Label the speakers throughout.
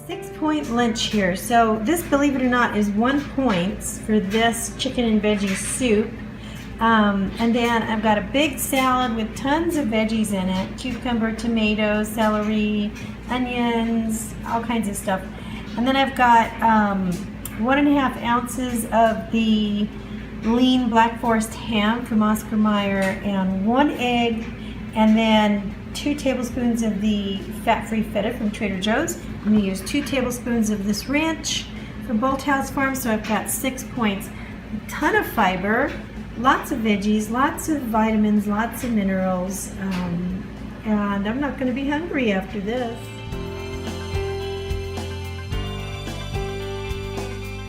Speaker 1: 6-point lunch here. So this, believe it or not, is 1 point for this chicken and veggie soup. And then I've got a big salad with tons of veggies in it. Cucumber, tomatoes, celery, onions, all kinds of stuff. And then I've got 1.5 ounces of the lean Black Forest ham from Oscar Mayer and 1 egg, and then 2 tablespoons of the fat-free feta from Trader Joe's. I'm going to use 2 tablespoons of this ranch from Bolthouse Farm, so I've got 6 points. A ton of fiber, lots of veggies, lots of vitamins, lots of minerals, and I'm not going to be hungry after this.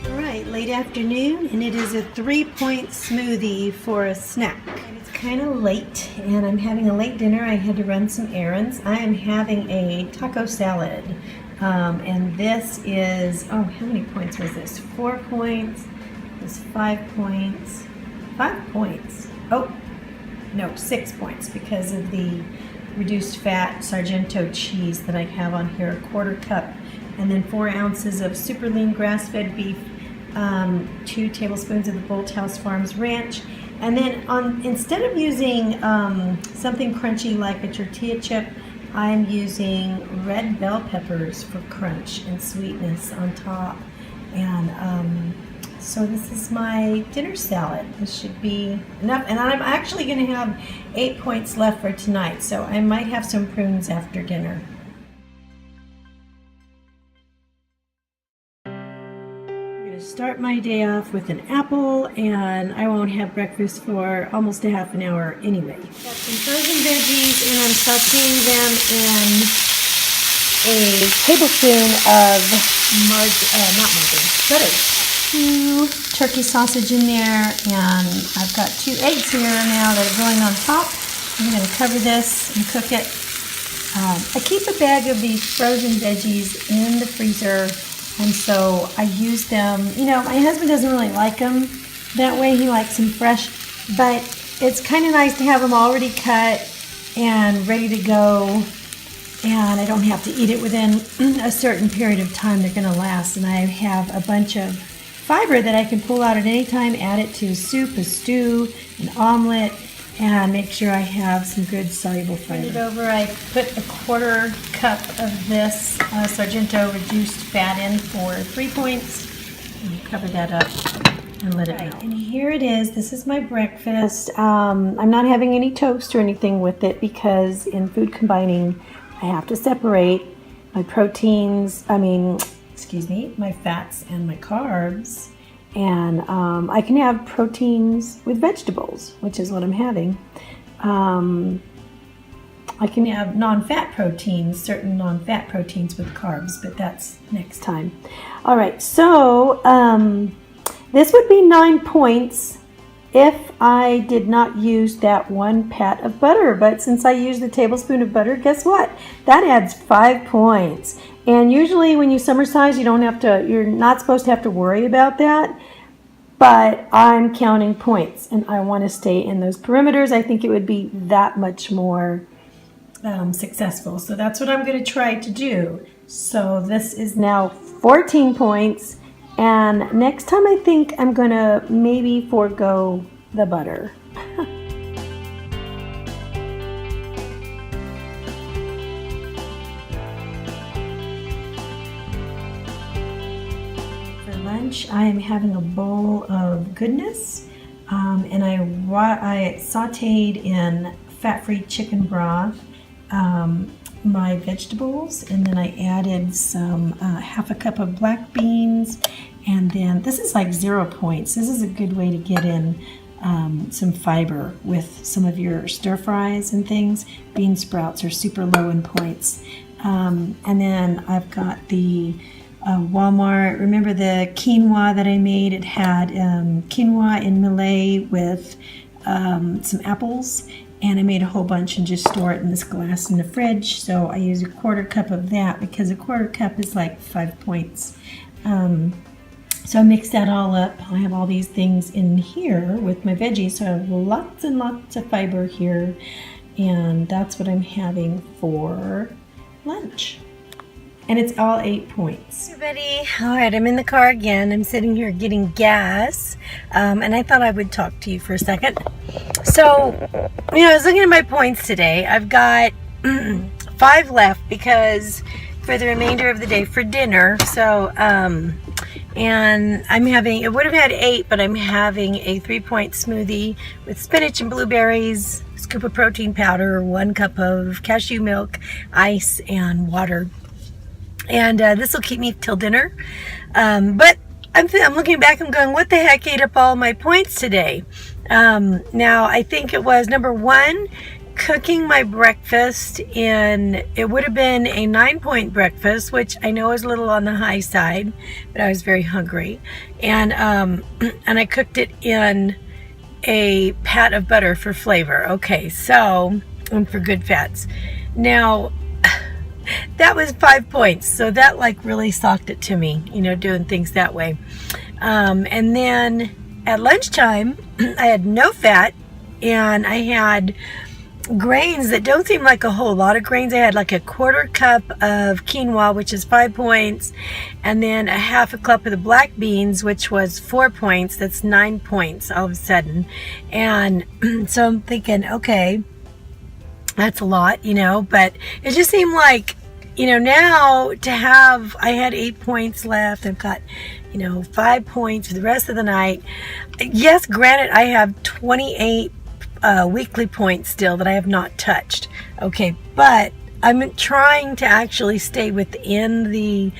Speaker 1: Alright, late afternoon, and it is a 3-point smoothie for a snack. It's kind of late, and I'm having a late dinner. I had to run some errands. I am having a taco salad, and this is, oh, how many points was this? 4 points, this 5 points, 5 points. Oh, no, 6 points because of the reduced fat Sargento cheese that I have on here, a 1/4 cup, and then 4 ounces of super lean grass-fed beef, 2 tablespoons of the Bolthouse Farms ranch, and then instead of using something crunchy like a tortilla chip, I'm using red bell peppers for crunch and sweetness on top. And so this is my dinner salad. This should be enough, and I'm actually going to have 8 points left for tonight, so I might have some prunes after dinner. Start my day off with an apple, and I won't have breakfast for almost a half an hour anyway. Got some frozen veggies, and I'm sauteing them in a tablespoon of butter. 2 turkey sausage in there, and I've got 2 eggs here now that are going on top. I'm going to cover this and cook it. I keep a bag of these frozen veggies in the freezer, and so I use them. You know, my husband doesn't really like them that way. He likes them fresh, but it's kind of nice to have them already cut and ready to go, and I don't have to eat it within a certain period of time. They're going to last, and I have a bunch of fiber that I can pull out at any time, add it to a soup, a stew, an omelet, and make sure I have some good soluble fiber. Turn it over. I put a 1/4 cup of this Sargento reduced fat in for 3 points, and cover that up and let it melt. And here it is. This is my breakfast. I'm not having any toast or anything with it because in food combining I have to separate my proteins, my fats and my carbs. And I can have proteins with vegetables, which is what I'm having. I can have non-fat proteins, certain non-fat proteins with carbs, but that's next time. All right, so this would be 9 points if I did not use that 1 pat of butter. But since I used the tablespoon of butter, guess what? That adds 5 points. And usually when you summer size, you're not supposed to have to worry about that. But I'm counting points, and I want to stay in those perimeters. I think it would be that much more successful. So that's what I'm going to try to do. So this is now 14 points. And next time I think I'm going to maybe forego the butter. Lunch, I am having a bowl of goodness, and I sauteed in fat-free chicken broth my vegetables, and then I added some 1/2 cup of black beans, and then this is like 0 points. This is a good way to get in some fiber with some of your stir fries and things. Bean sprouts are super low in points. And then I've got the Walmart, remember the quinoa that I made? It had quinoa in Malay with some apples, and I made a whole bunch and just store it in this glass in the fridge. So I use a 1/4 cup of that because a 1/4 cup is like 5 points. So I mix that all up. I have all these things in here with my veggies, so I have lots and lots of fiber here, and that's what I'm having for lunch. and it's all 8 points. Everybody, all right, I'm in the car again. I'm sitting here getting gas, and I thought I would talk to you for a second. So, I was looking at my points today. I've got 5 left because for the remainder of the day for dinner. So, and I'm having, it would have had 8, but I'm having a 3-point smoothie with spinach and blueberries, scoop of protein powder, 1 cup of cashew milk, ice, and water. And this will keep me till dinner. But I'm looking back, I'm going, what the heck ate up all my points today? Now, I think it was number 1, cooking my breakfast in, it would have been a 9-point breakfast, which I know is a little on the high side, but I was very hungry. And I cooked it in a pat of butter for flavor. Okay, so, and for good fats. Now, that was 5 points, so that like really socked it to me, doing things that way. And then at lunchtime, I had no fat, and I had grains that don't seem like a whole lot of grains. I had like a 1/4 cup of quinoa, which is 5 points, and then a 1/2 cup of the black beans, which was 4 points. That's 9 points all of a sudden. And so I'm thinking, okay, that's a lot, but it just seemed like, now to have, I had 8 points left. I've got, 5 points for the rest of the night. Yes, granted, I have 28 weekly points still that I have not touched. Okay, but I'm trying to actually stay within the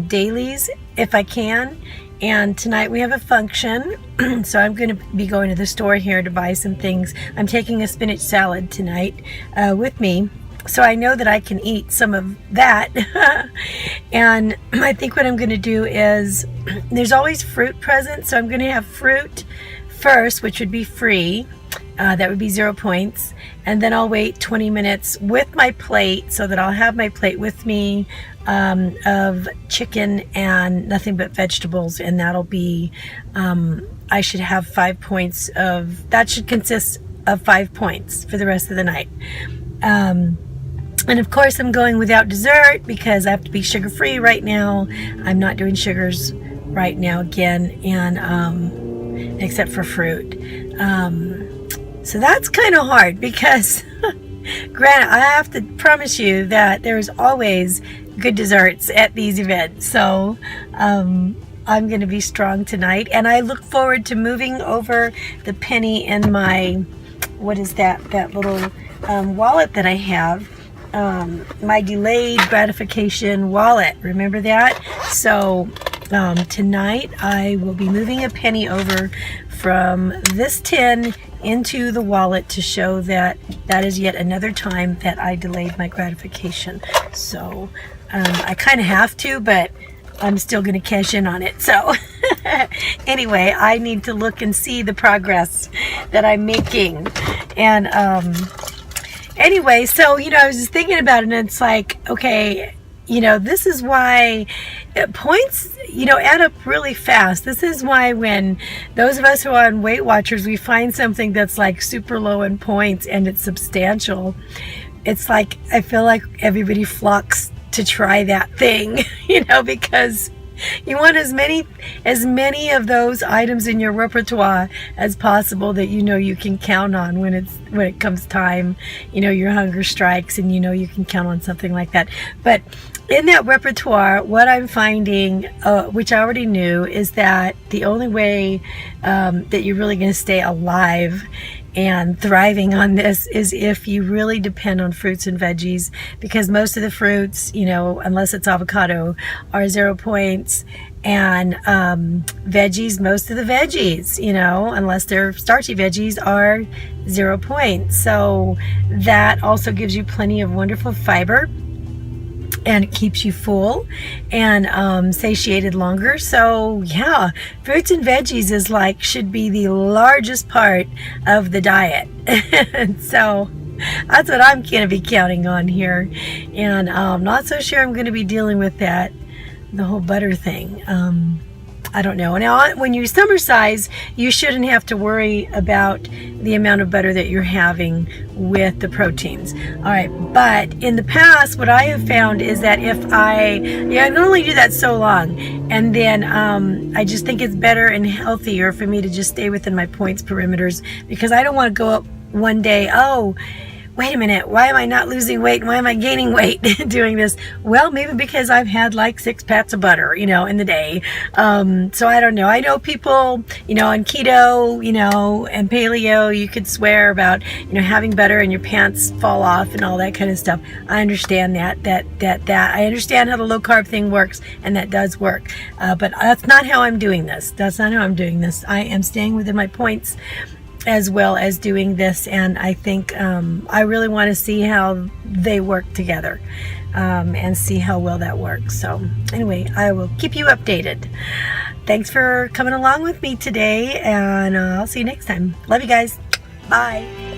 Speaker 1: dailies if I can. And tonight we have a function, so I'm going to be going to the store here to buy some things. I'm taking a spinach salad tonight with me, so I know that I can eat some of that. And I think what I'm going to do is, there's always fruit present, so I'm going to have fruit first, which would be free. That would be 0 points, and then I'll wait 20 minutes with my plate, so that I'll have my plate with me of chicken and nothing but vegetables, and that'll be, I should have 5 points of, that should consist of 5 points for the rest of the night. And of course I'm going without dessert because I have to be sugar-free right now. I'm not doing sugars right now again, and except for fruit. So that's kind of hard because, granted, I have to promise you that there's always good desserts at these events. So I'm going to be strong tonight, and I look forward to moving over the penny in my, what is that little wallet that I have, my delayed gratification wallet. Remember that? So tonight I will be moving a penny over from this tin into the wallet to show that that is yet another time that I delayed my gratification. So I kind of have to, but I'm still going to cash in on it. So anyway, I need to look and see the progress that I'm making. And anyway, so I was just thinking about it, and it's like, okay, this is why points, add up really fast. This is why when those of us who are on Weight Watchers, we find something that's like super low in points and it's substantial, it's like, I feel like everybody flocks to try that thing, because you want as many of those items in your repertoire as possible that you can count on when it comes time, your hunger strikes, and you can count on something like that. But in that repertoire, what I'm finding, which I already knew, is that the only way that you're really going to stay alive and thriving on this is if you really depend on fruits and veggies, because most of the fruits, unless it's avocado, are 0 points, and veggies, most of the veggies, unless they're starchy veggies, are 0 points. So that also gives you plenty of wonderful fiber, and it keeps you full and satiated longer. So yeah, fruits and veggies should be the largest part of the diet. And so that's what I'm going to be counting on here. And I'm not so sure I'm going to be dealing with the whole butter thing. I don't know. Now, when you summer size, you shouldn't have to worry about the amount of butter that you're having with the proteins. All right, but in the past, what I have found is that if I can only do that so long, and then I just think it's better and healthier for me to just stay within my points perimeters, because I don't want to go up one day, oh, wait a minute, why am I not losing weight and why am I gaining weight doing this? Well, maybe because I've had like 6 pats of butter, in the day. So I don't know. I know people, on keto, and paleo, you could swear about, having butter and your pants fall off and all that kind of stuff. I understand that I understand how the low carb thing works, and that does work. But that's not how I'm doing this. That's not how I'm doing this. I am staying within my points as well as doing this, and I think I really want to see how they work together and see how well that works. So anyway, I will keep you updated. Thanks for coming along with me today, and I'll see you next time. Love you guys. Bye.